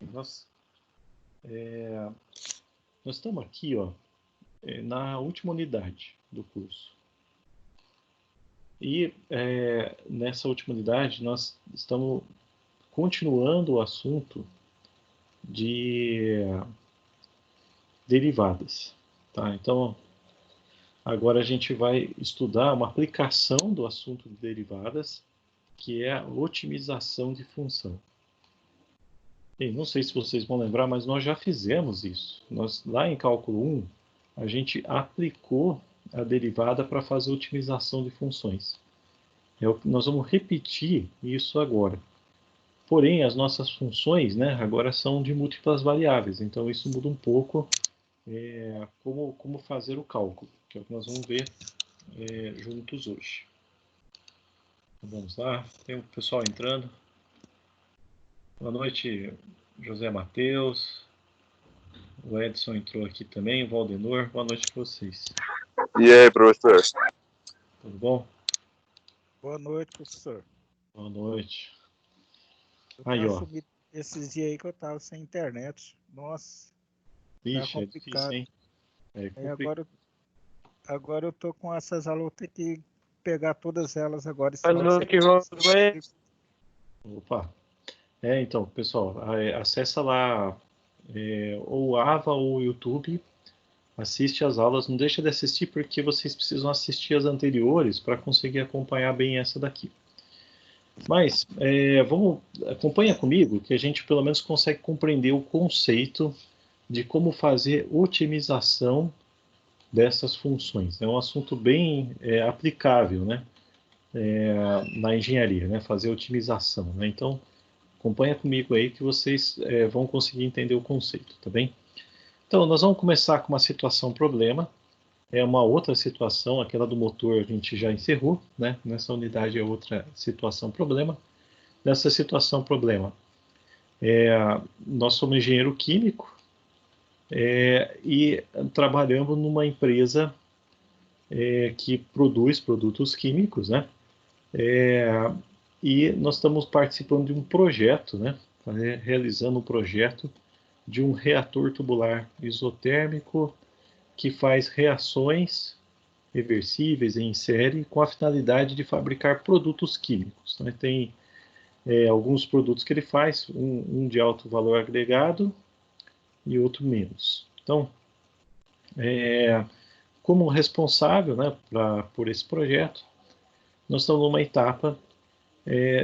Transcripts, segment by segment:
Nós, nós estamos aqui, ó, na última unidade do curso. E nessa última unidade nós estamos continuando o assunto de derivadas. Tá? Então, agora a gente vai estudar uma aplicação do assunto de derivadas, que é a otimização de função. Bem, não sei se vocês vão lembrar, mas nós já fizemos isso. Nós, lá em cálculo 1, a gente aplicou a derivada para fazer otimização de funções. Nós vamos repetir isso agora. Porém, as nossas funções, né, agora são de múltiplas variáveis, então isso muda um pouco como fazer o cálculo, que é o que nós vamos ver juntos hoje. Então, vamos lá, tem o pessoal entrando. Boa noite, José Matheus. O Edson entrou aqui também, o Valdenor. Boa noite para vocês. E aí, professor? Tudo bom? Boa noite, professor. Boa noite. Aí, ó. Esses dias aí que eu tava sem internet. Nossa. Ixi, tá complicado. É difícil, hein? Complicado. Agora eu tô com essas aulas, eu tenho que pegar todas elas agora. Opa. Então, pessoal, acessa lá ou o AVA ou o YouTube, assiste as aulas, não deixa de assistir porque vocês precisam assistir as anteriores para conseguir acompanhar bem essa daqui. Mas, acompanha comigo que a gente pelo menos consegue compreender o conceito de como fazer otimização dessas funções. É um assunto bem aplicável, né, na engenharia, né, fazer otimização, né? Então, acompanha comigo aí que vocês vão conseguir entender o conceito, tá bem? Então, nós vamos começar com uma situação problema. É uma outra situação, aquela do motor a gente já encerrou, né? Nessa unidade é outra situação problema. Nessa situação problema, nós somos engenheiro químico e trabalhamos numa empresa que produz produtos químicos, né? E nós estamos participando de um projeto, né? Realizando um projeto de um reator tubular isotérmico que faz reações reversíveis em série com a finalidade de fabricar produtos químicos. Né? Tem alguns produtos que ele faz, um de alto valor agregado e outro menos. Então, como responsável, né, por esse projeto, nós estamos numa etapa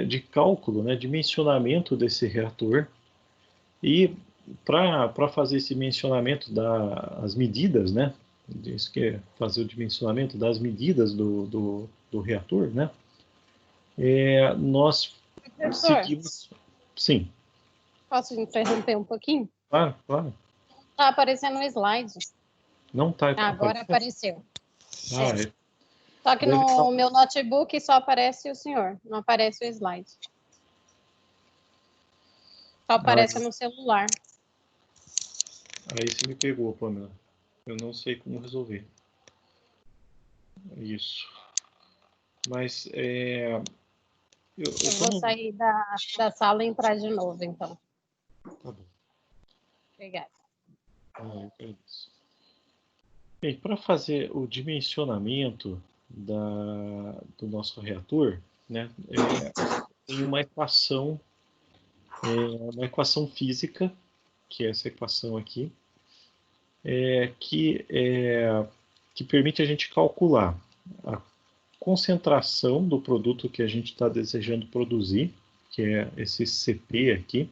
de cálculo, né, dimensionamento desse reator, e para fazer esse dimensionamento das medidas, né, isso que é fazer o dimensionamento das medidas do reator, né, nós seguimos... Sim. Posso interromper um pouquinho? Claro, claro. Está aparecendo um slide. Não está. Agora apareceu. Ah, Só que no meu notebook só aparece o senhor, não aparece o slide. Só aparece no celular. Aí você me pegou, Pamela. Eu não sei como resolver. Isso. Mas eu vou sair da sala e entrar de novo, então. Tá bom. Obrigada. Bem, para fazer o dimensionamento do nosso reator, né, tem uma equação física, que é essa equação aqui, que permite a gente calcular a concentração do produto que a gente está desejando produzir, que é esse CP aqui,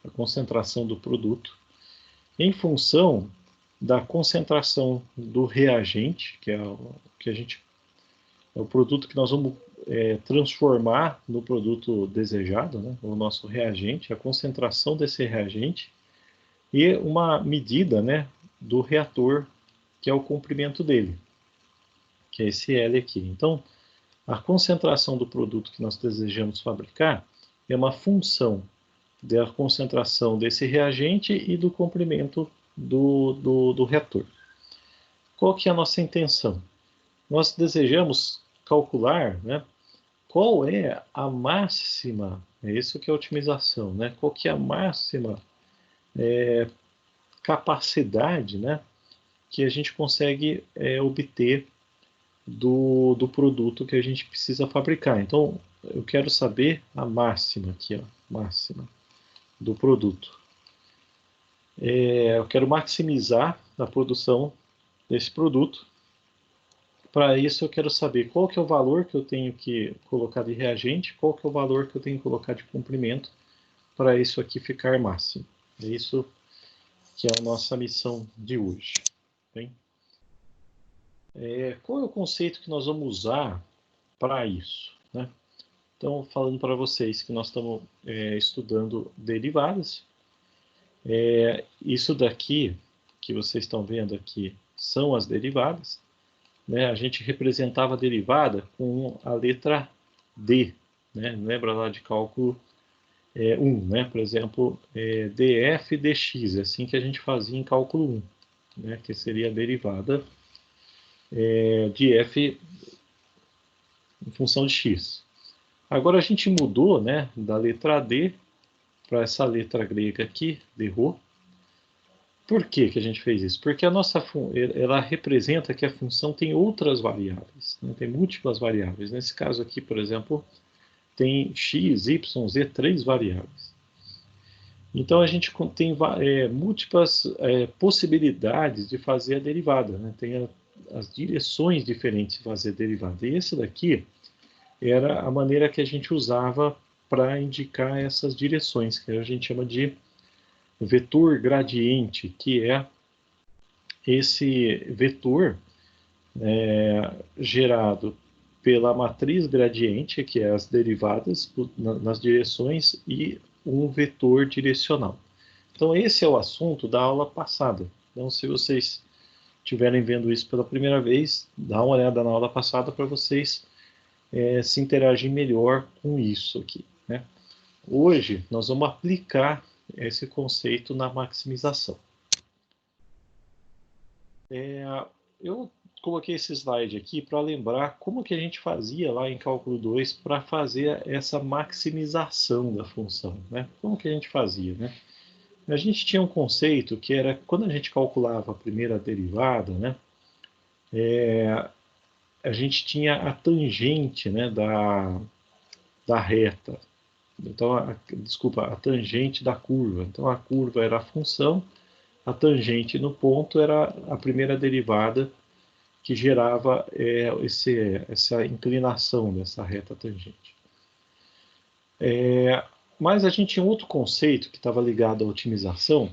a concentração do produto, em função da concentração do reagente, que é o produto que nós vamos transformar no produto desejado, né, o nosso reagente, a concentração desse reagente, e uma medida, né, do reator, que é o comprimento dele, que é esse L aqui. Então, a concentração do produto que nós desejamos fabricar é uma função da concentração desse reagente e do comprimento do reator. Qual que é a nossa intenção? Nós desejamos calcular, né, qual é a máxima, é isso que é otimização, né? Qual que é a máxima capacidade, né, que a gente consegue obter do produto que a gente precisa fabricar. Então, eu quero saber a máxima aqui, ó, máxima do produto. Eu quero maximizar a produção desse produto. Para isso, eu quero saber qual que é o valor que eu tenho que colocar de reagente, qual que é o valor que eu tenho que colocar de comprimento para isso aqui ficar máximo. É isso que é a nossa missão de hoje. Bem? Qual é o conceito que nós vamos usar para isso, né? Então, falando para vocês que nós estamos estudando derivadas. Isso daqui, que vocês estão vendo aqui, são as derivadas. Né? A gente representava a derivada com a letra D. Né? Lembra lá de cálculo 1, né? Por exemplo, df dx, é assim que a gente fazia em cálculo 1, né? Que seria a derivada de f em função de x. Agora a gente mudou, né, da letra D para essa letra grega aqui, de rho. Por que que a gente fez isso? Porque a nossa ela representa que a função tem outras variáveis, né? Tem múltiplas variáveis. Nesse caso aqui, por exemplo, tem x, y, z, 3 variáveis. Então a gente tem múltiplas possibilidades de fazer a derivada, né? Tem as direções diferentes de fazer a derivada. E esse daqui era a maneira que a gente usava para indicar essas direções, que a gente chama de vetor gradiente, que é esse vetor gerado pela matriz gradiente, que é as derivadas nas direções, e um vetor direcional. Então, esse é o assunto da aula passada. Então, se vocês estiverem vendo isso pela primeira vez, dá uma olhada na aula passada para vocês se interagir melhor com isso aqui, né? Hoje, nós vamos aplicar esse conceito na maximização. Eu coloquei esse slide aqui para lembrar como que a gente fazia lá em cálculo 2 para fazer essa maximização da função, né? Como que a gente fazia, né? A gente tinha um conceito que era, quando a gente calculava a primeira derivada, né? A gente tinha a tangente, né, da reta. Então, desculpa, a tangente da curva. Então, a curva era a função, a tangente no ponto era a primeira derivada que gerava essa inclinação dessa reta tangente. Mas a gente tinha um outro conceito que estava ligado à otimização,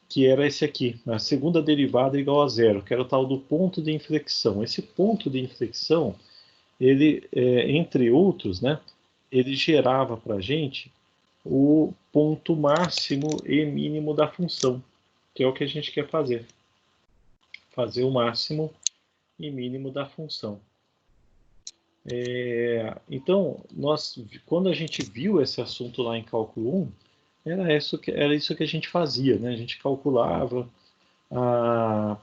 que era esse aqui, a segunda derivada igual a zero, que era o tal do ponto de inflexão. Esse ponto de inflexão, ele, entre outros, né, ele gerava para a gente o ponto máximo e mínimo da função, que é o que a gente quer fazer. Fazer o máximo e mínimo da função. Então, quando a gente viu esse assunto lá em cálculo 1, era isso que a gente fazia, né? A gente calculava a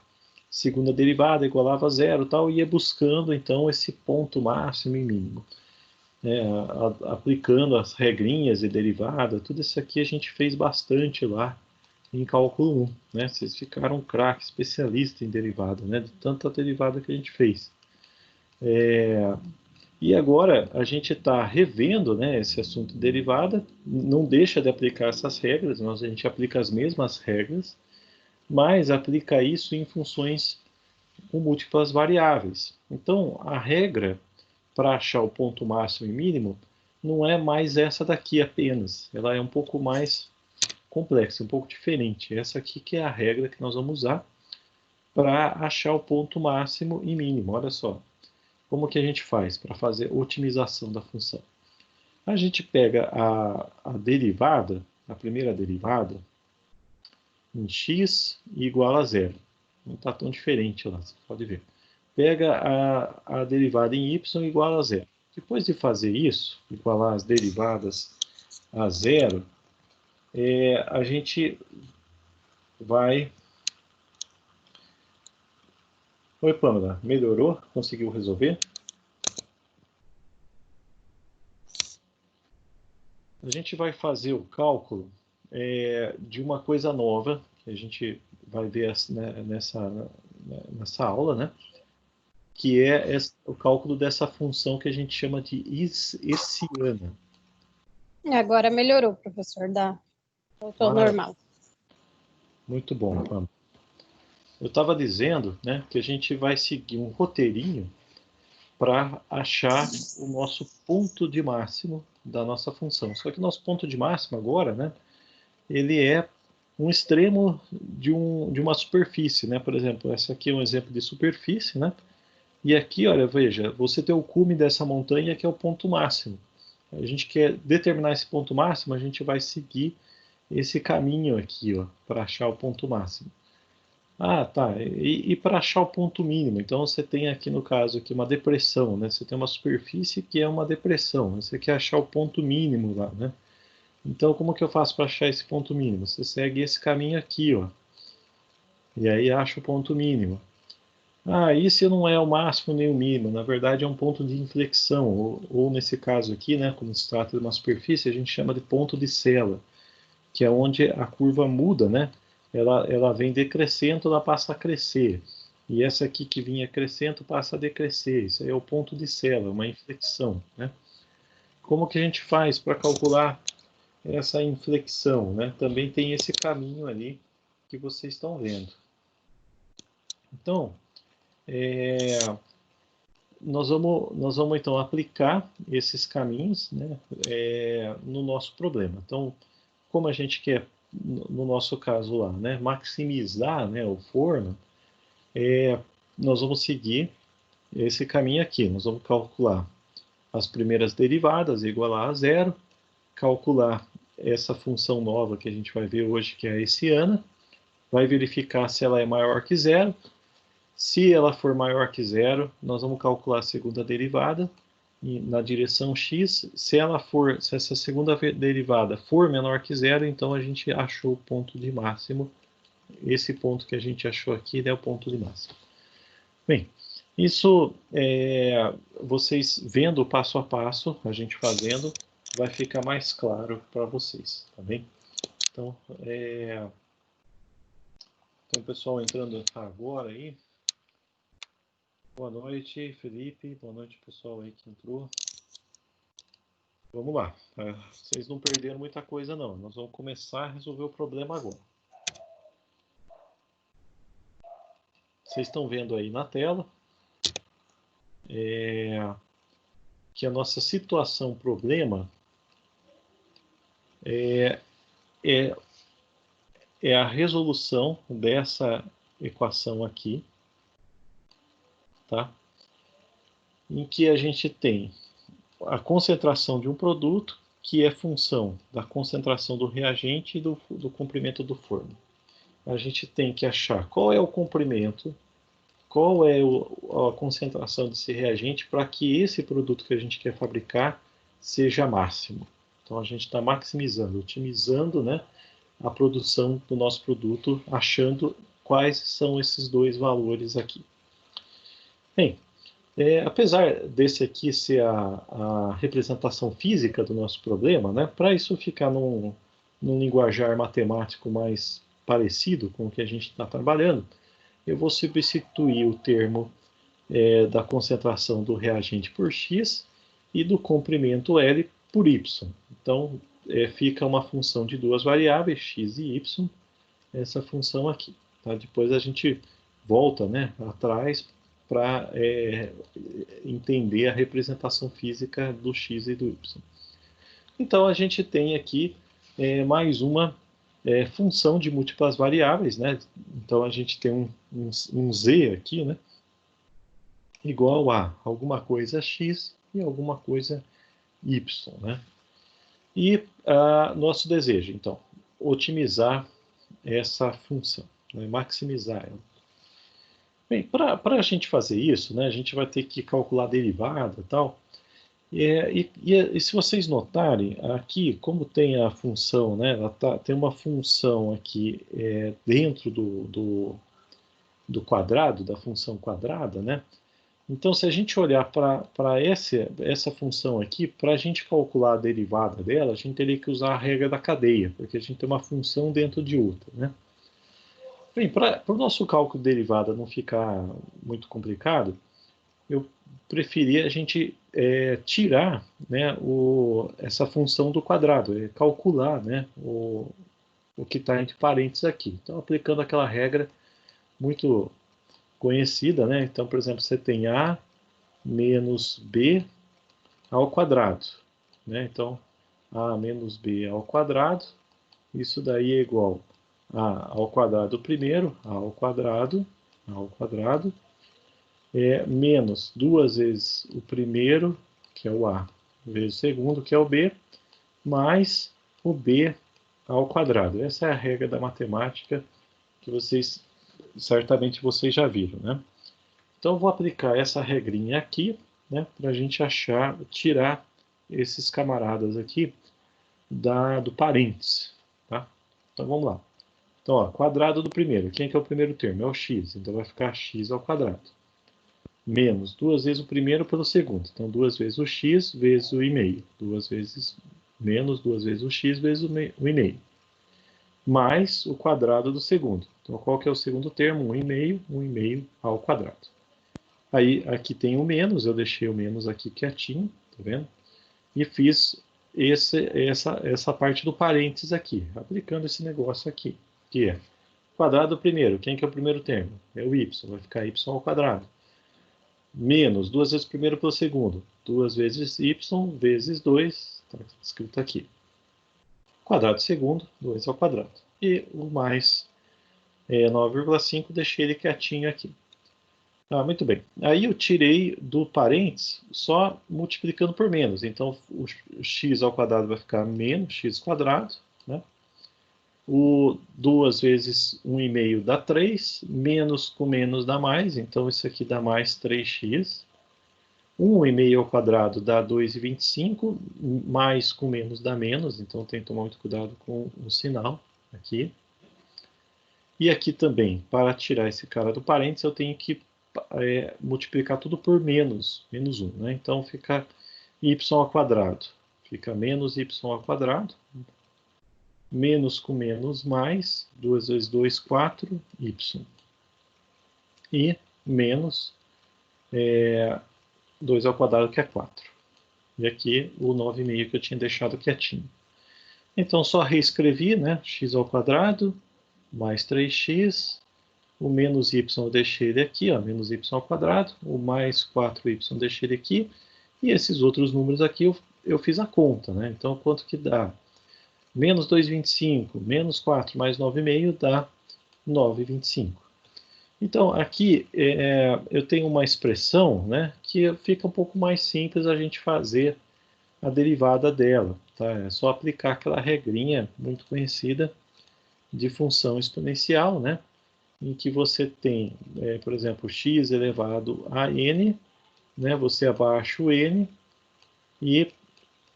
segunda derivada igualava a zero, tal, e ia buscando então esse ponto máximo e mínimo, aplicando as regrinhas de derivada. Tudo isso aqui a gente fez bastante lá em cálculo 1, né? Vocês ficaram craque, especialista em derivada, né? De tanta derivada que a gente fez. E agora a gente está revendo, né, esse assunto de derivada, não deixa de aplicar essas regras, a gente aplica as mesmas regras, mas aplica isso em funções com múltiplas variáveis. Então, a regra para achar o ponto máximo e mínimo não é mais essa daqui apenas, ela é um pouco mais complexa, um pouco diferente. Essa aqui que é a regra que nós vamos usar para achar o ponto máximo e mínimo. Olha só, como que a gente faz para fazer otimização da função? A gente pega a derivada, a primeira derivada, em x igual a zero. Não está tão diferente lá, você pode ver. Pega a derivada em y igual a zero. Depois de fazer isso, igualar as derivadas a zero, a gente vai... Oi, Pamela, melhorou? Conseguiu resolver? a gente vai fazer o cálculo de uma coisa nova, que a gente vai ver nessa aula, né? Que é o cálculo dessa função que a gente chama de hessiana. Agora melhorou, professor, voltou normal. Muito bom, Pam. Eu estava dizendo, né, que a gente vai seguir um roteirinho para achar o nosso ponto de máximo da nossa função. Só que o nosso ponto de máximo agora, né, ele é um extremo de uma superfície, né? Por exemplo, essa aqui é um exemplo de superfície, né? E aqui, olha, veja, você tem o cume dessa montanha que é o ponto máximo. A gente quer determinar esse ponto máximo, a gente vai seguir esse caminho aqui, ó, para achar o ponto máximo. Ah, tá. E para achar o ponto mínimo? Então você tem aqui no caso aqui uma depressão, né? Você tem uma superfície que é uma depressão. Você quer achar o ponto mínimo lá, né? Então como que eu faço para achar esse ponto mínimo? Você segue esse caminho aqui, ó. E aí acha o ponto mínimo. Ah, isso não é o máximo nem o mínimo. Na verdade é um ponto de inflexão. Ou nesse caso aqui, né? Quando se trata de uma superfície, a gente chama de ponto de Sela, que é onde a curva muda, né? Ela vem decrescendo, ela passa a crescer. E essa aqui que vinha crescendo passa a decrescer. Isso aí é o ponto de Sela, uma inflexão, né? Como que a gente faz para calcular essa inflexão, né? Também tem esse caminho ali que vocês estão vendo. Então, nós vamos então aplicar esses caminhos, né, no nosso problema. Então, como a gente quer, no nosso caso lá, né, maximizar, né, o forno, nós vamos seguir esse caminho aqui. Nós vamos calcular as primeiras derivadas, igualar a zero, calcular essa função nova que a gente vai ver hoje, que é a hessiana, vai verificar se ela é maior que zero. Se ela for maior que zero, nós vamos calcular a segunda derivada na direção x. Se essa segunda derivada for menor que zero, então a gente achou o ponto de máximo. Esse ponto que a gente achou aqui é o ponto de máximo. Bem, isso vocês vendo o passo a passo, a gente fazendo, vai ficar mais claro para vocês, tá bem? Então, tem o pessoal entrando agora aí. Boa noite, Felipe. Boa noite, pessoal aí que entrou. Vamos lá. Vocês não perderam muita coisa, não. Nós vamos começar a resolver o problema agora. Vocês estão vendo aí na tela que a nossa situação problema é a resolução dessa equação aqui, tá? Em que a gente tem a concentração de um produto, que é função da concentração do reagente e do comprimento do forno. A gente tem que achar qual é o comprimento, qual é a concentração desse reagente para que esse produto que a gente quer fabricar seja máximo. Então a gente está maximizando, otimizando, né, a produção do nosso produto, achando quais são esses dois valores aqui. Bem, apesar desse aqui ser a representação física do nosso problema, né, para isso ficar num linguajar matemático mais parecido com o que a gente está trabalhando, eu vou substituir o termo da concentração do reagente por x e do comprimento L por y. Então, fica uma função de duas variáveis, x e y, essa função aqui. Tá? Depois a gente volta, né, atrás para entender a representação física do x e do y. Então, a gente tem aqui mais uma função de múltiplas variáveis, né? Então, a gente tem um z aqui, né, igual a alguma coisa x e alguma coisa y, né? E nosso desejo, então, otimizar essa função, né, maximizar ela. Bem, para a gente fazer isso, né, a gente vai ter que calcular a derivada e tal. E se vocês notarem, aqui, como tem a função, né, tem uma função aqui dentro do quadrado, da função quadrada, né? Então, se a gente olhar para essa função aqui, para a gente calcular a derivada dela, a gente teria que usar a regra da cadeia, porque a gente tem uma função dentro de outra, né? Bem, para o nosso cálculo de derivada não ficar muito complicado, eu preferia a gente tirar, né, essa função do quadrado, calcular, né, o que está entre parênteses aqui. Então, aplicando aquela regra muito conhecida, né? Então, por exemplo, você tem A menos B ao quadrado, né? Então, A menos B ao quadrado, isso daí é igual a ao quadrado primeiro, A ao quadrado, menos 2 vezes o primeiro, que é o A, vezes o segundo, que é o B, mais o B ao quadrado. Essa é a regra da matemática que certamente vocês já viram, né? Então, eu vou aplicar essa regrinha aqui, né, para a gente tirar esses camaradas aqui do parênteses, tá? Então, vamos lá. Então, ó, quadrado do primeiro. Quem é o primeiro termo? É o x. Então, vai ficar x ao quadrado. Menos 2 vezes o primeiro pelo segundo. Então, 2 vezes o x vezes o e-mail. 2 vezes menos 2 vezes o x vezes o e-mail. Mais o quadrado do segundo. Então, qual que é o segundo termo? 1,5 ao quadrado. Aí, aqui tem o menos, eu deixei o menos aqui quietinho, tá vendo? E fiz essa parte do parênteses aqui, aplicando esse negócio aqui, que é quadrado primeiro. Quem que é o primeiro termo? É o y, vai ficar y ao quadrado. Menos 2 vezes o primeiro pelo segundo. 2 vezes y vezes 2, está escrito aqui. Quadrado segundo, 2 ao quadrado. E o mais 9,5, deixei ele quietinho aqui. Ah, muito bem. Aí eu tirei do parênteses só multiplicando por menos. Então, o x ao quadrado vai ficar menos x quadrado, né? O 2 vezes 1,5 dá 3, menos com menos dá mais, então isso aqui dá mais 3x. 1,5 ao quadrado dá 2,25, mais com menos dá menos, então tem que tomar muito cuidado com o sinal aqui. E aqui também, para tirar esse cara do parênteses, eu tenho que multiplicar tudo por menos 1, né? Então fica y ao quadrado, fica menos y ao quadrado, menos com menos mais, 2 vezes 2, 4, y. E menos 2 ao quadrado, que é 4. E aqui o 9,5 que eu tinha deixado quietinho. Então só reescrevi, né? X ao quadrado, mais 3x, o menos y eu deixei ele aqui, ó, menos y ao quadrado, o mais 4y eu deixei ele aqui, e esses outros números aqui eu fiz a conta, né? Então, quanto que dá? Menos 2,25, menos 4 mais 9,5 dá 9,25. Então, aqui eu tenho uma expressão, né, que fica um pouco mais simples a gente fazer a derivada dela, tá? É só aplicar aquela regrinha muito conhecida de função exponencial, né? Em que você tem, por exemplo, x elevado a n, né, você abaixa o n e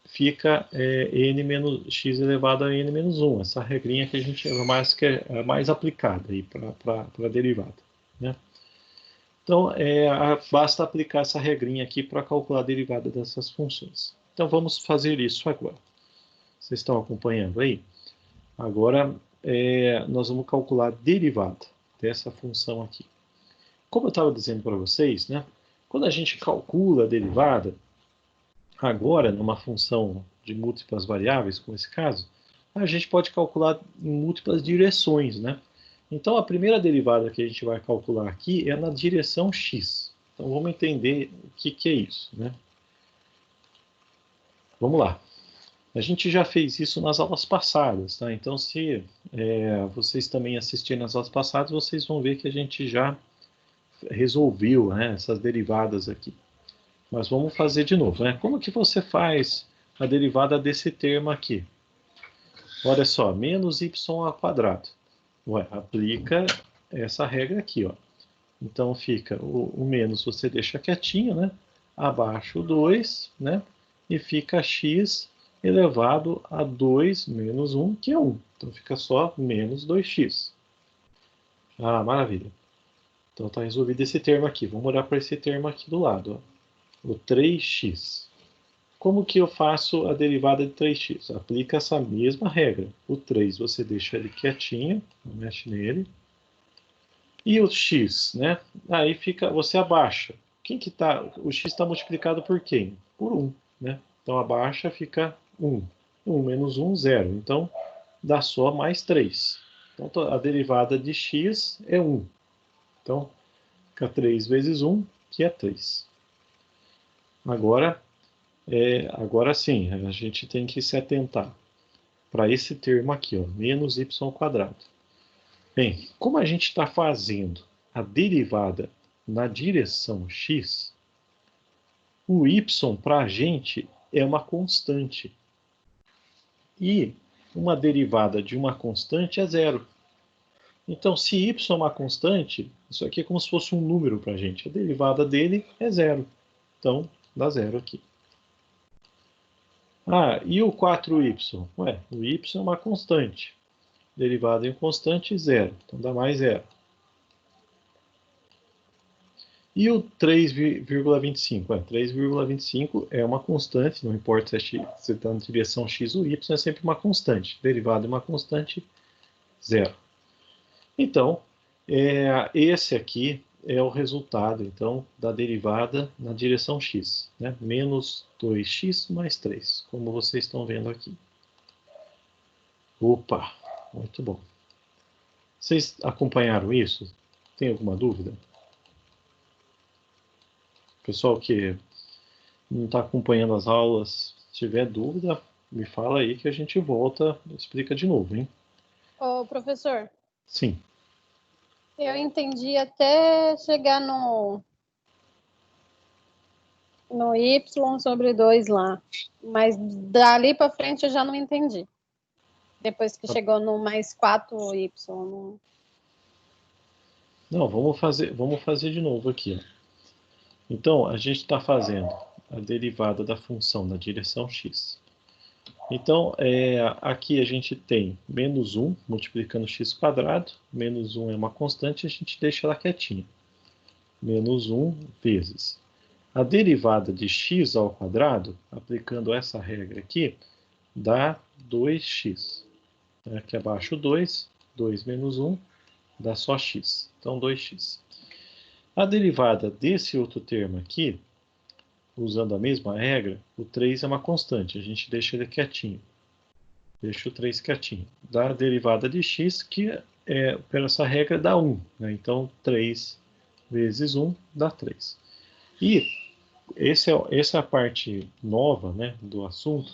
fica n menos x elevado a n menos 1. Essa regrinha que a gente é mais aplicada para a derivada, né? Então, basta aplicar essa regrinha aqui para calcular a derivada dessas funções. Então, vamos fazer isso agora. Vocês estão acompanhando aí? Agora, nós vamos calcular a derivada dessa função aqui. Como eu estava dizendo para vocês, né, quando a gente calcula a derivada, agora numa função de múltiplas variáveis, como esse caso, a gente pode calcular em múltiplas direções, né? Então a primeira derivada que a gente vai calcular aqui é na direção x. Então vamos entender o que é isso, né? Vamos lá. A gente já fez isso nas aulas passadas, tá? Então, se vocês também assistirem nas aulas passadas, vocês vão ver que a gente já resolveu, né, essas derivadas aqui. Mas vamos fazer de novo, né? Como que você faz a derivada desse termo aqui? Olha só, menos y ao quadrado. Ué, aplica essa regra aqui, ó. Então, fica o menos você deixa quietinho, né? Abaixo o 2, né? E fica x elevado a 2 menos 1, que é 1. Então, fica só menos 2x. Ah, maravilha. Então está resolvido esse termo aqui. Vamos olhar para esse termo aqui do lado. Ó. O 3x. Como que eu faço a derivada de 3x? Aplica essa mesma regra. O 3 você deixa ele quietinho, não mexe nele. E o x, né? Aí fica, você abaixa. Quem que tá? O x está multiplicado por quem? Por 1, né? Então abaixa, fica 1. 1 menos 1, 0. Então dá só mais 3. Então a derivada de x é 1. Então fica 3 vezes 1, que é 3. Agora sim, a gente tem que se atentar para esse termo aqui, ó, menos y². Bem, como a gente está fazendo a derivada na direção x, o y para a gente é uma constante. E uma derivada de uma constante é zero. Então, se y é uma constante, isso aqui é como se fosse um número para a gente. A derivada dele é zero. Então, dá zero aqui. Ah, e o 4y? Ué, o y é uma constante. Derivada em constante, zero. Então dá mais zero. E o 3,25? 3,25 é uma constante, não importa se está na direção x ou y, é sempre uma constante. Derivada de uma constante, zero. Então, esse aqui é o resultado, então, da derivada na direção x. Né? Menos 2x mais 3, como vocês estão vendo aqui. Opa, muito bom. Vocês acompanharam isso? Tem alguma dúvida? Pessoal que não está acompanhando as aulas, se tiver dúvida, me fala aí que a gente volta e explica de novo, hein? Ô, professor. Sim. Eu entendi até chegar no y sobre 2 lá. Mas dali para frente eu já não entendi. Depois que chegou no mais 4y. Não, vamos fazer de novo aqui. Ó. Então, a gente está fazendo a derivada da função na direção x. Então, aqui a gente tem menos 1 multiplicando x². Menos 1 é uma constante, a gente deixa ela quietinha. Menos 1 vezes. A derivada de x², aplicando essa regra aqui, dá 2x. Aqui abaixo 2, 2 menos 1, dá só x. Então, 2x. A derivada desse outro termo aqui, usando a mesma regra, o 3 é uma constante, a gente deixa ele quietinho. Deixa o 3 quietinho. Dá a derivada de x, que pela essa regra dá 1. Né? Então, 3 vezes 1 dá 3. E essa é a parte nova, né, do assunto.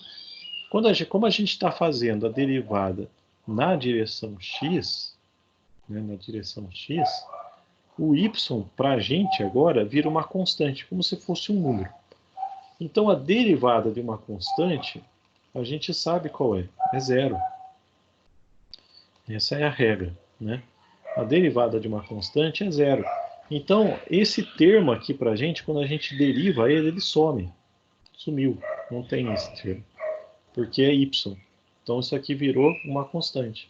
Como a gente está fazendo a derivada na direção x, né, o y para a gente agora vira uma constante, como se fosse um número. Então a derivada de uma constante, a gente sabe qual é zero. Essa é a regra, né? A derivada de uma constante é zero. Então esse termo aqui para a gente, quando a gente deriva ele, ele some. Sumiu, não tem esse termo. Porque é y. Então isso aqui virou uma constante.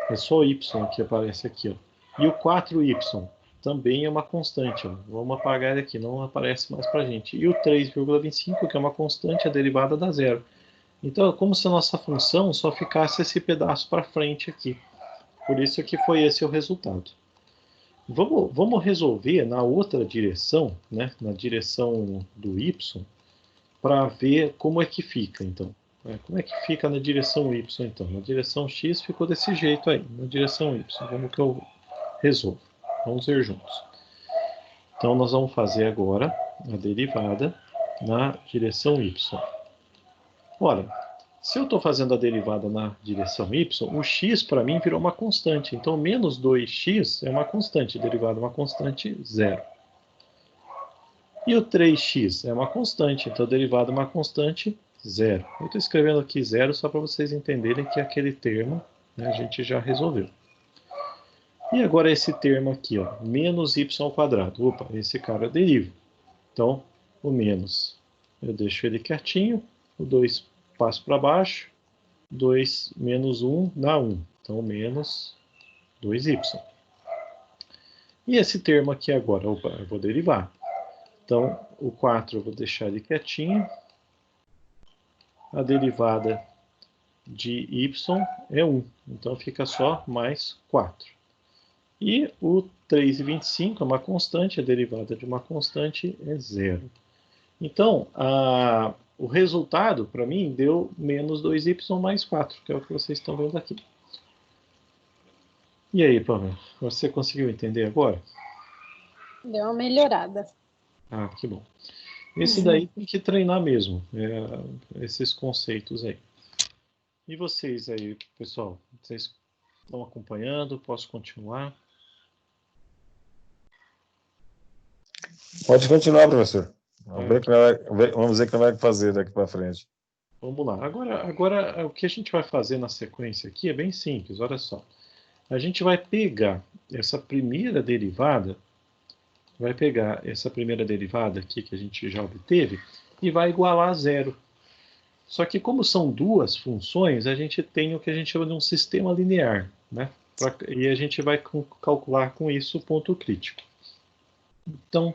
É só y que aparece aqui. Ó. E o 4y também é uma constante. Ó. Vamos apagar ele aqui, não aparece mais para a gente. E o 3,25, que é uma constante, a derivada dá zero. Então é como se a nossa função só ficasse esse pedaço para frente aqui. Por isso que foi esse o resultado. Vamos resolver na outra direção, né? Na direção do y, para ver como é que fica, então. Como é que fica na direção y, então? Na direção x ficou desse jeito aí, na direção y. Vamos que eu resolvo. Vamos ver juntos. Então, nós vamos fazer agora a derivada na direção y. Ora, se eu estou fazendo a derivada na direção y, o x para mim virou uma constante. Então, menos 2x é uma constante, derivada é uma constante, zero. E o 3x é uma constante, então derivada é uma constante, zero. Eu estou escrevendo aqui zero só para vocês entenderem que aquele termo, né, a gente já resolveu. E agora esse termo aqui, ó, menos y². Opa, esse cara eu derivo. Então, o menos, eu deixo ele quietinho, o 2 passo para baixo, 2 menos 1 dá 1. Então, menos 2y. E esse termo aqui agora, opa, eu vou derivar. Então, o 4 eu vou deixar ele quietinho. A derivada de y é 1. Então, fica só mais 4. E o 3,25 é uma constante, a derivada de uma constante é 0. Então, o resultado, para mim, deu menos 2y mais 4, que é o que vocês estão vendo aqui. E aí, Pamela, você conseguiu entender agora? Deu uma melhorada. Ah, que bom. Esse daí tem que treinar mesmo, esses conceitos aí. E vocês aí, pessoal, vocês estão acompanhando? Posso continuar? Pode continuar, professor. Vamos ver o que vai fazer daqui para frente. Vamos lá. Agora, o que a gente vai fazer na sequência aqui é bem simples, olha só. A gente vai pegar essa primeira derivada, aqui que a gente já obteve e vai igualar a zero. Só que como são duas funções, a gente tem o que a gente chama de um sistema linear, né? E a gente vai calcular com isso o ponto crítico. Então,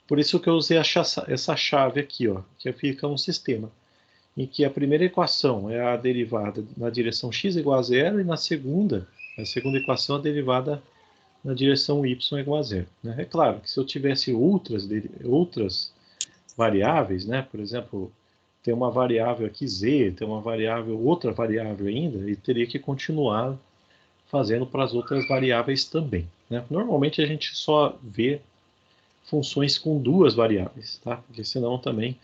por isso que eu usei essa chave aqui, ó, que fica um sistema, em que a primeira equação é a derivada na direção x igual a zero, e a segunda equação é a derivada na direção y igual a zero. Né? É claro que se eu tivesse outras variáveis, né, por exemplo, tem uma variável aqui z, tem outra variável ainda, e teria que continuar fazendo para as outras variáveis também. Né? Normalmente a gente só vê funções com duas variáveis, tá? Porque senão também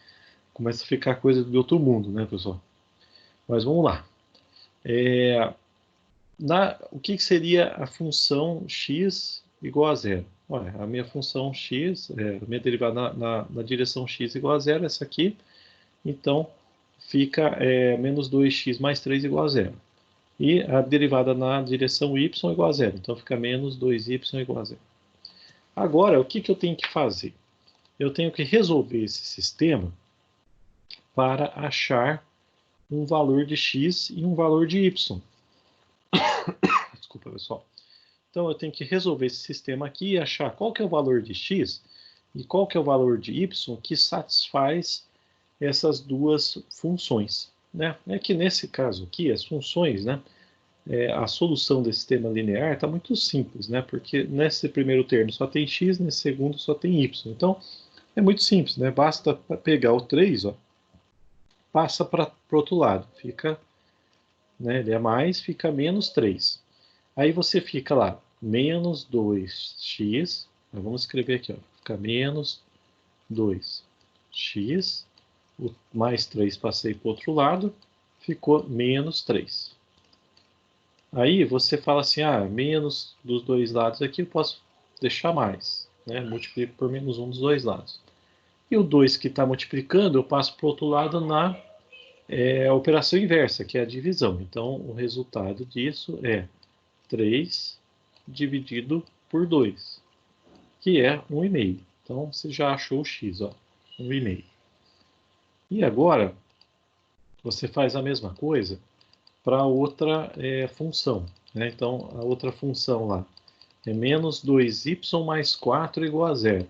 começa a ficar coisa do outro mundo, né, pessoal? Mas vamos lá. O que seria a função x igual a zero? Olha, a minha função x, a minha derivada na direção x igual a zero, essa aqui. Então, fica menos 2x mais 3 igual a zero. E a derivada na direção y igual a zero. Então, fica menos 2y igual a zero. Agora, o que eu tenho que fazer? Eu tenho que resolver esse sistema para achar um valor de x e um valor de y. Desculpa, pessoal. Então, eu tenho que resolver esse sistema aqui e achar qual que é o valor de x e qual que é o valor de y que satisfaz essas duas funções. Né? É que nesse caso aqui, as funções, né, a solução desse sistema linear está muito simples, né? Porque nesse primeiro termo só tem x, nesse segundo só tem y. Então, é muito simples, né? Basta pegar o 3, ó, passa para o outro lado. Fica, né, ele é mais, fica menos 3. Aí você fica lá, menos 2x, vamos escrever aqui, ó, fica menos 2x, o mais 3 passei para o outro lado, ficou menos 3. Aí você fala assim, menos dos dois lados aqui eu posso deixar mais, né? Multiplico por menos 1 dos dois lados. E o 2 que está multiplicando, eu passo para o outro lado na operação inversa, que é a divisão. Então, o resultado disso é 3 dividido por 2, que é 1,5. Então, você já achou o x, ó, 1,5. E agora, você faz a mesma coisa para outra função. Né? Então, a outra função lá é menos 2y mais 4 igual a 0.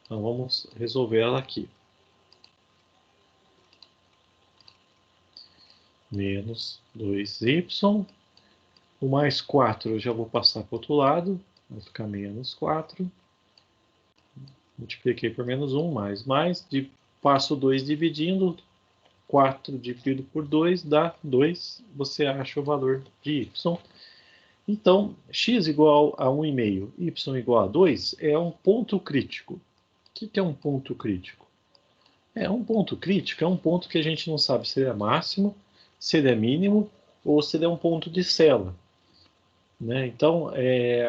Então, vamos resolver ela aqui. Menos 2y. O mais 4 eu já vou passar para o outro lado. Vai ficar menos 4. Multipliquei por menos 1, mais. Passo 2 dividindo. 4 dividido por 2 dá 2. Você acha o valor de y. Então, x igual a 1,5, y igual a 2 é um ponto crítico. O que é um ponto crítico? Um ponto crítico é um ponto que a gente não sabe se ele é máximo, se ele é mínimo ou se ele é um ponto de cela. Né? Então,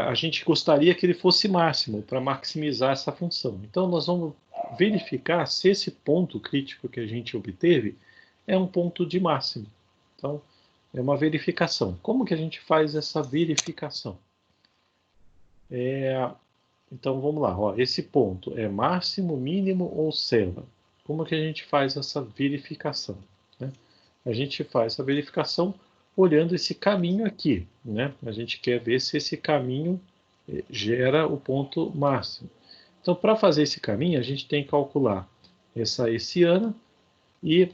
a gente gostaria que ele fosse máximo para maximizar essa função. Então, nós vamos verificar se esse ponto crítico que a gente obteve é um ponto de máximo. Então, é uma verificação. Como que a gente faz essa verificação? Então, vamos lá. Ó, esse ponto é máximo, mínimo ou cela? Como que a gente faz essa verificação? Né? A gente faz essa verificação olhando esse caminho aqui. Né? A gente quer ver se esse caminho gera o ponto máximo. Então, para fazer esse caminho, a gente tem que calcular essa hessiana e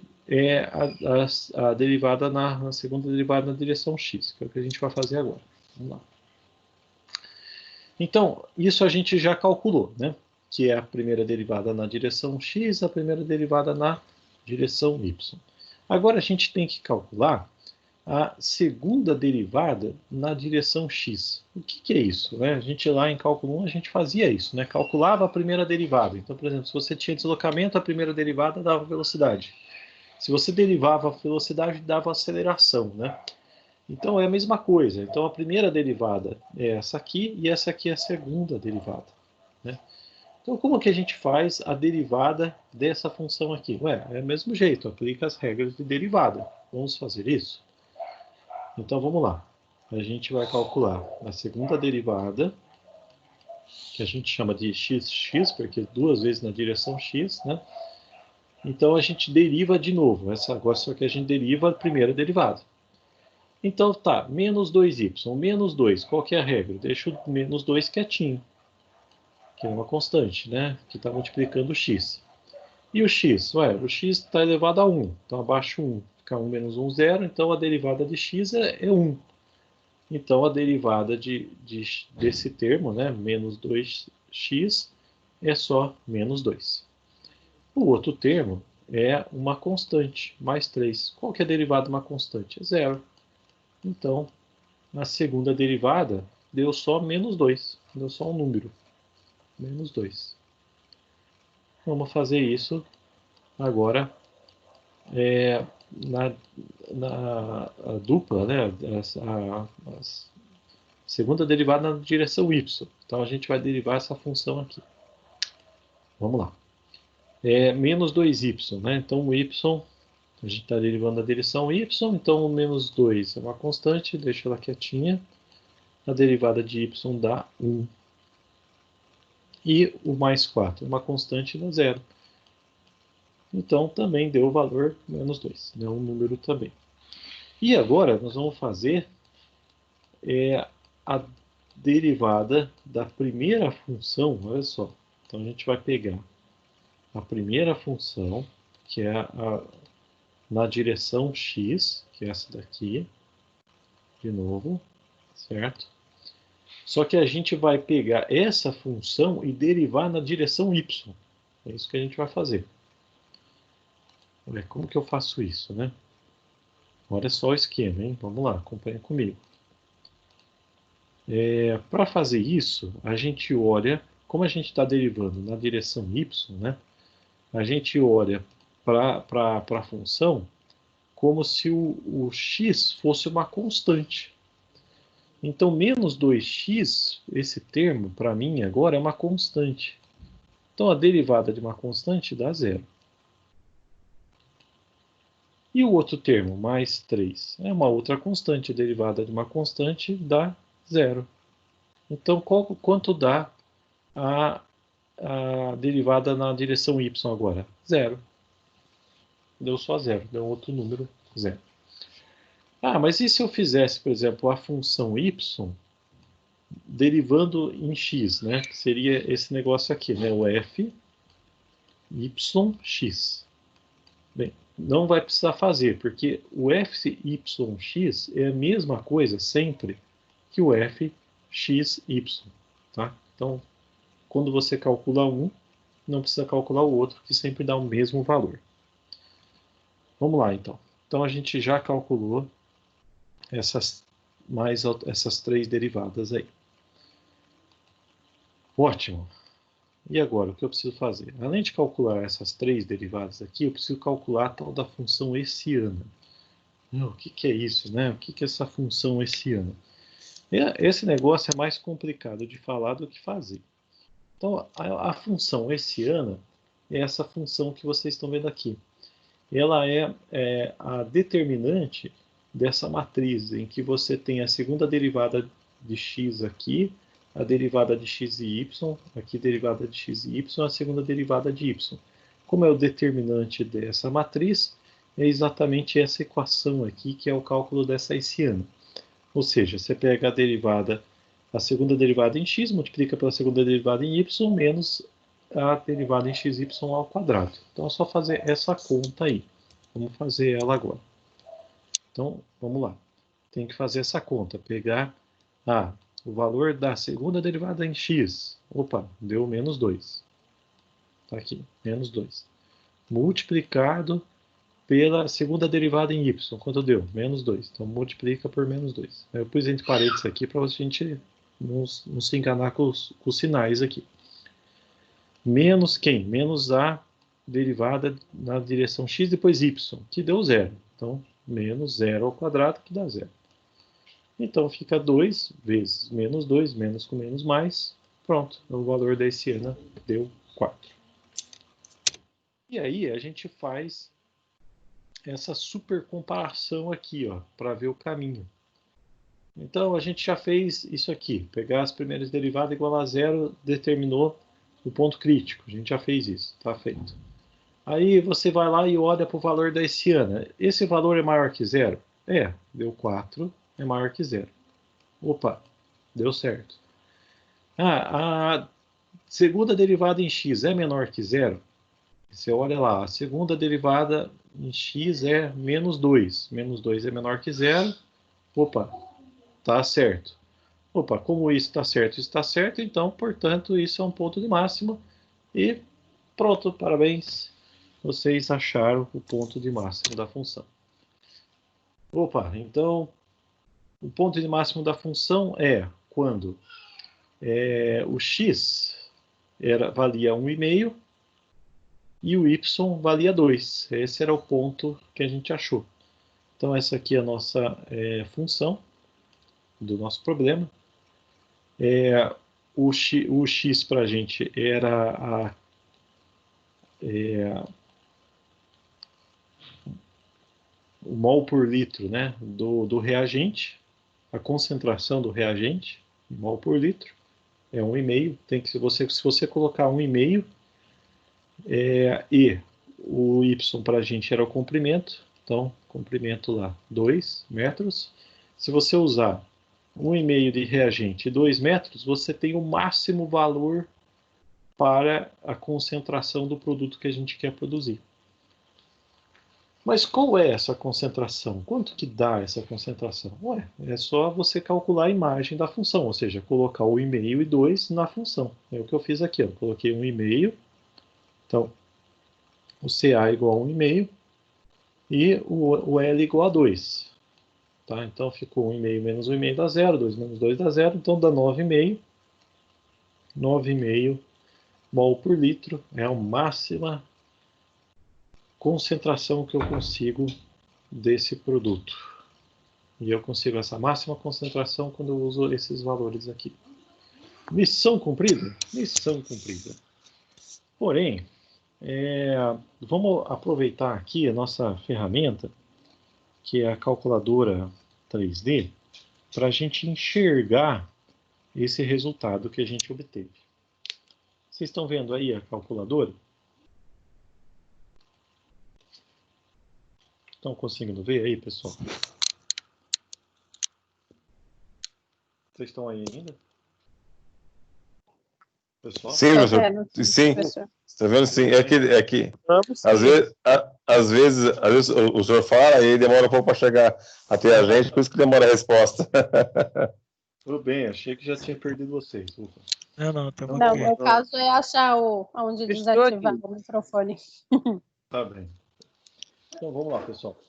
a derivada na segunda derivada na direção x, que é o que a gente vai fazer agora. Vamos lá. Então, isso a gente já calculou, né? Que é a primeira derivada na direção x, a primeira derivada na direção y. Agora a gente tem que calcular a segunda derivada na direção x. O que é isso? Né? A gente lá em cálculo 1 a gente fazia isso, né? Calculava a primeira derivada. Então, por exemplo, se você tinha deslocamento, a primeira derivada dava velocidade. Se você derivava a velocidade, dava aceleração, né? Então é a mesma coisa. Então a primeira derivada é essa aqui e essa aqui é a segunda derivada, né? Então como que a gente faz a derivada dessa função aqui? Ué, é o mesmo jeito, aplica as regras de derivada. Vamos fazer isso? Então vamos lá. A gente vai calcular a segunda derivada, que a gente chama de x, porque duas vezes na direção x, né? Então a gente deriva de novo. Agora só que a gente deriva a primeira derivada. Então tá, menos 2y, menos 2, qual que é a regra? Deixa o menos 2 quietinho, que é uma constante, né? Que está multiplicando o x. E o x? Ué, o x está elevado a 1, então abaixo 1, fica 1 menos 1, 0, então a derivada de x é 1. Então a derivada desse termo, né, menos 2x, é só menos 2. O outro termo é uma constante, mais 3. Qual que é a derivada de uma constante? É 0. Então, na segunda derivada, deu só menos 2. Deu só um número. Menos 2. Vamos fazer isso agora na dupla, né? A segunda derivada na direção y. Então, a gente vai derivar essa função aqui. Vamos lá. Menos 2y, né? Então, o y... A gente está derivando a direção y, então o menos 2 é uma constante, deixa ela quietinha. A derivada de y dá 1. E o mais 4 é uma constante, dá 0. Então também deu o valor menos 2, deu um número também. E agora nós vamos fazer a derivada da primeira função, olha só. Então a gente vai pegar a primeira função, que é na direção x, que é essa daqui, de novo, certo? Só que a gente vai pegar essa função e derivar na direção y. É isso que a gente vai fazer. Olha, como que eu faço isso, né? Olha só o esquema, hein? Vamos lá, acompanha comigo. Para fazer isso, a gente olha, como a gente está derivando na direção y, né? A gente olha para a função como se o x fosse uma constante. Então, menos 2x, esse termo, para mim, agora é uma constante. Então, a derivada de uma constante dá 0. E o outro termo, mais 3, é uma outra constante. A derivada de uma constante dá 0. Então, quanto dá a derivada na direção y agora? 0. Deu só 0, deu outro número, 0. Ah, mas e se eu fizesse, por exemplo, a função y derivando em x, né? Que seria esse negócio aqui, né? O f yx. Bem, não vai precisar fazer, porque o fyx é a mesma coisa sempre que o fxy, tá? Então, quando você calcula um, não precisa calcular o outro, que sempre dá o mesmo valor. Vamos lá, então. Então, a gente já calculou essas três derivadas aí. Ótimo. E agora, o que eu preciso fazer? Além de calcular essas três derivadas aqui, eu preciso calcular a tal da função hessiana. O que é isso, né? O que é essa função hessiana? Esse negócio é mais complicado de falar do que fazer. Então, a função hessiana é essa função que vocês estão vendo aqui. Ela é a determinante dessa matriz, em que você tem a segunda derivada de x aqui, a derivada de x e y, aqui derivada de x e y, a segunda derivada de y. Como é o determinante dessa matriz, é exatamente essa equação aqui, que é o cálculo dessa hessiana. Ou seja, você pega a derivada a segunda derivada em x, multiplica pela segunda derivada em y, menos a derivada em xy ao quadrado. Então é só fazer essa conta aí. Vamos fazer ela agora. Então, vamos lá. Tem que fazer essa conta. Pegar o valor da segunda derivada em x. Opa, deu menos 2. Está aqui, menos 2. Multiplicado pela segunda derivada em y. Quanto deu? Menos 2. Então, multiplica por menos 2. Eu pus entre parênteses aqui para a gente não se enganar com os sinais aqui. Menos quem? Menos a derivada na direção x depois y, que deu 0. Então, menos 0 ao quadrado, que dá 0. Então, fica 2 vezes menos 2, menos com menos mais. Pronto, o valor da hessiana deu 4. E aí, a gente faz essa super comparação aqui, para ver o caminho. Então, a gente já fez isso aqui. Pegar as primeiras derivadas igual a 0, determinou o ponto crítico. A gente já fez isso, está feito. Aí você vai lá e olha para o valor da hessiana. Esse valor é maior que 0? Deu 4, é maior que 0. Opa, deu certo. A segunda derivada em x é menor que 0? Você olha lá, a segunda derivada em x é menos 2. Menos 2 é menor que 0. Opa, está certo. Opa, como isso está certo, então, portanto, isso é um ponto de máxima. E pronto, parabéns. Vocês acharam o ponto de máximo da função. Opa, então, o ponto de máximo da função é quando o x valia 1,5 e o y valia 2. Esse era o ponto que a gente achou. Então, essa aqui é a nossa função do nosso problema. O x para a gente era o mol por litro, né, do reagente, a concentração do reagente, mol por litro, é 1,5. Se você colocar 1,5, e o y para a gente era o comprimento, então comprimento lá 2 metros. Se você usar 1,5 de reagente e 2 metros, você tem o máximo valor para a concentração do produto que a gente quer produzir. Mas qual é essa concentração? Quanto que dá essa concentração? É só você calcular a imagem da função, ou seja, colocar o 1,5 e 2 na função. É o que eu fiz aqui, coloquei 1,5, então o CA igual a 1,5 e o L igual a 2. Tá? Então ficou 1,5 menos 1,5 dá 0, 2 menos 2 dá 0, então dá 9,5. 9,5 mol por litro é a máxima concentração que eu consigo desse produto. E eu consigo essa máxima concentração quando eu uso esses valores aqui. Missão cumprida? Missão cumprida. Porém, vamos aproveitar aqui a nossa ferramenta, que é a calculadora 3D, para a gente enxergar esse resultado que a gente obteve. Vocês estão vendo aí a calculadora? Estão conseguindo ver aí, pessoal? Vocês estão aí ainda? Pessoal? Sim, professor. vendo, Sim, professor. está vendo? Sim, é que Vamos, às vezes o senhor fala e demora um pouco para chegar até a gente, por isso que demora a resposta. Tudo bem, achei que já tinha perdido vocês. Ufa. Não, estamos Não, aqui. o caso é achar onde Estou desativar aqui. o microfone. Tá bem. Então vamos lá, pessoal.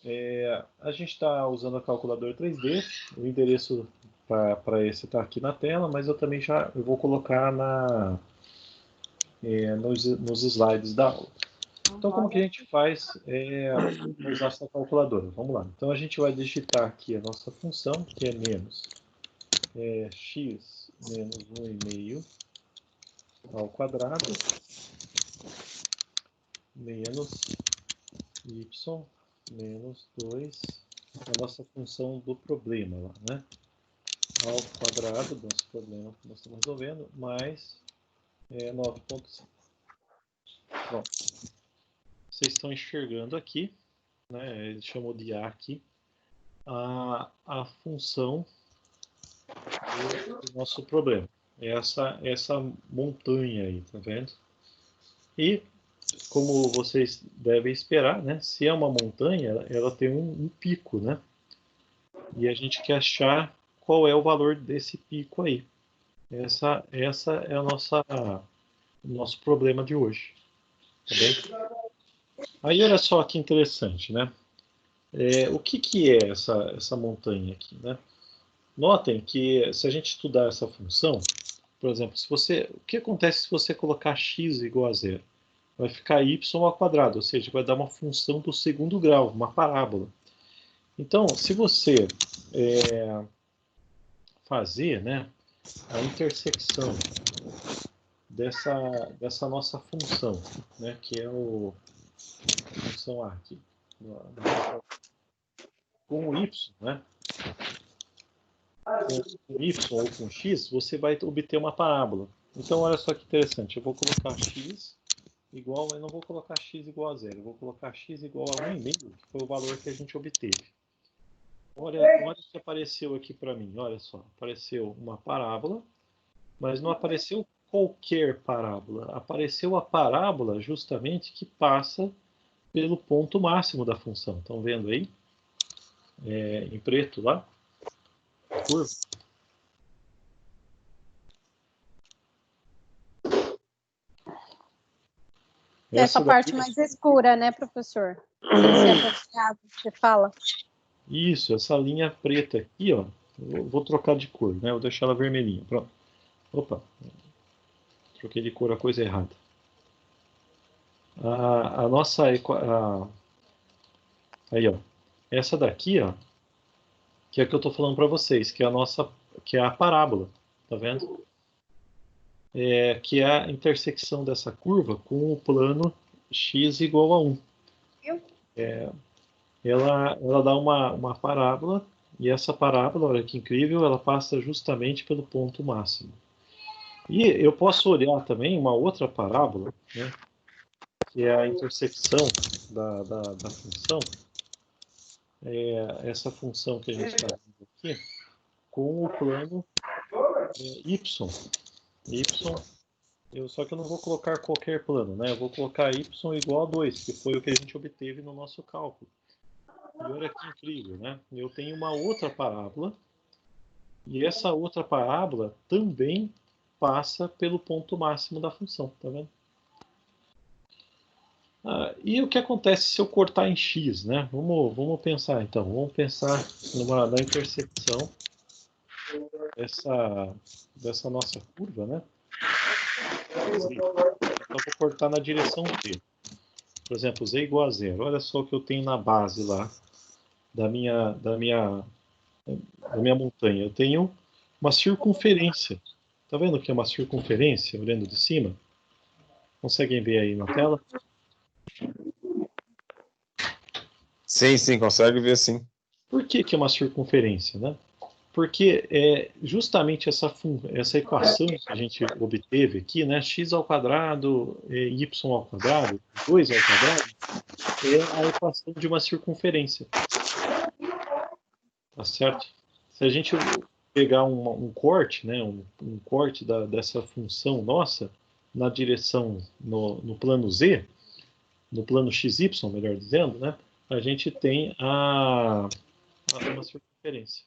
A gente está usando a calculadora 3D. O endereço para esse está aqui na tela, mas eu também eu vou colocar nos slides da aula. Então, como que a gente faz usar essa calculadora? Vamos lá. Então, a gente vai digitar aqui a nossa função, que é menos x menos 1,5 ao quadrado menos y menos 2, a nossa função do problema lá, né? Ao quadrado do nosso problema que nós estamos resolvendo, mais 9,5. Pronto. Vocês estão enxergando aqui, né? Ele chamou de A aqui, a função o nosso problema. Essa montanha aí, tá vendo? E, como vocês devem esperar, né? Se é uma montanha, ela tem um pico, né? E a gente quer achar qual é o valor desse pico aí. Essa é o nosso problema de hoje. Tá bem? Aí, olha só que interessante, né? O que é essa montanha aqui, né? Notem que se a gente estudar essa função, por exemplo, o que acontece se você colocar x igual a zero? Vai ficar y ao quadrado, ou seja, vai dar uma função do segundo grau, uma parábola. Então, se você fazer, né, a intersecção dessa nossa função, né, que é a função A aqui, com o y, né, com y ou com x, você vai obter uma parábola. Então, olha só que interessante, eu vou colocar x igual, eu não vou colocar x igual a zero, eu vou colocar x igual a 1,5, que foi o valor que a gente obteve. Olha o que apareceu aqui para mim, olha só, apareceu uma parábola, mas não apareceu qualquer parábola, apareceu a parábola justamente que passa pelo ponto máximo da função. Estão vendo aí? Em preto lá, curva. Essa parte mais escura, né, professor? Você fala. Isso, essa linha preta aqui, ó. Eu vou trocar de cor, né? Vou deixar ela vermelhinha. Pronto. Opa. Troquei de cor a coisa errada. A nossa... Aí, ó. Essa daqui, ó. Que é a que eu estou falando para vocês, que é a parábola. Tá vendo? Que é a intersecção dessa curva com o plano x igual a 1. Ela dá uma parábola, e essa parábola, olha que incrível, ela passa justamente pelo ponto máximo. E eu posso olhar também uma outra parábola, né, que é a intersecção da função, essa função que a gente está vendo aqui, com o plano y. Só que eu não vou colocar qualquer plano, né? Eu vou colocar y igual a 2, que foi o que a gente obteve no nosso cálculo. E olha que incrível, né? Eu tenho uma outra parábola, e essa outra parábola também passa pelo ponto máximo da função, tá vendo? E o que acontece se eu cortar em x, né? Vamos pensar então, vamos pensar na intersecção dessa nossa curva, né? Então vou cortar na direção z. Por exemplo, z igual a zero. Olha só o que eu tenho na base lá da minha montanha. Eu tenho uma circunferência. Tá vendo o que é uma circunferência, olhando de cima? Conseguem ver aí na tela? Sim, consegue ver sim. Por que é uma circunferência, né? Porque justamente essa equação que a gente obteve aqui, né, x ao quadrado, y ao quadrado, 2 ao quadrado, é a equação de uma circunferência. Tá certo? Se a gente pegar um corte, né, um corte dessa função nossa, na direção, no plano z, no plano xy, melhor dizendo, né, a gente tem uma circunferência.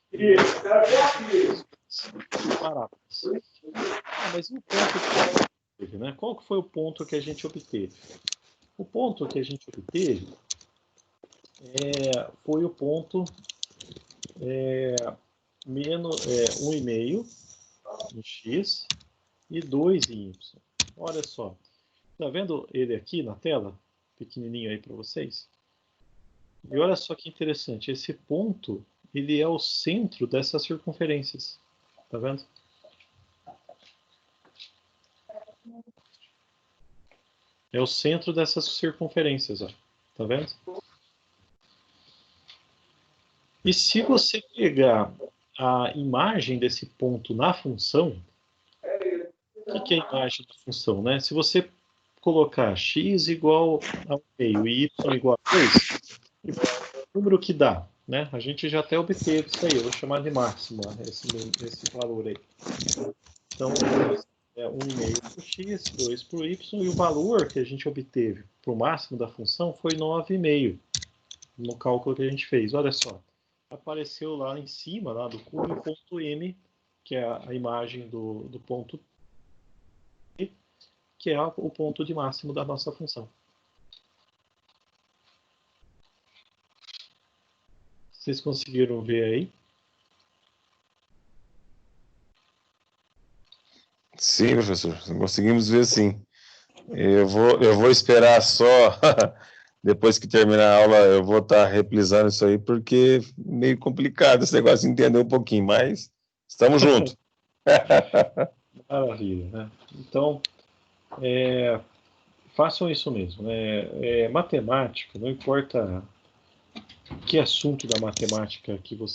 Mas e o ponto que a gente obteve, né? Qual que foi o ponto que a gente obteve? O ponto que a gente obteve foi o ponto menos 1,5 em x e 2 em y. Olha só. Tá vendo ele aqui na tela? Pequenininho aí para vocês. E olha só que interessante. Esse ponto, ele é o centro dessas circunferências. Tá vendo? É o centro dessas circunferências, ó. Tá vendo? E se você pegar a imagem desse ponto na função, o que é a imagem da função, né? Se você colocar x igual a 1,5 e y igual a 2, o número que dá? né? A gente já até obteve isso aí, eu vou chamar de máximo esse valor aí. Então, é 1,5 por x, 2 por y, e o valor que a gente obteve para o máximo da função foi 9,5 no cálculo que a gente fez. Olha só, apareceu lá em cima, lá do cubo, o ponto M, que é a imagem do ponto P, que é o ponto de máximo da nossa função. Vocês conseguiram ver aí? Sim, professor, conseguimos ver sim. Eu vou esperar só, depois que terminar a aula, eu vou estar reprisando isso aí, porque é meio complicado esse negócio de entender um pouquinho, mas estamos juntos. Maravilha, né? Então, façam isso mesmo, né? Matemática, não importa que assunto da matemática que você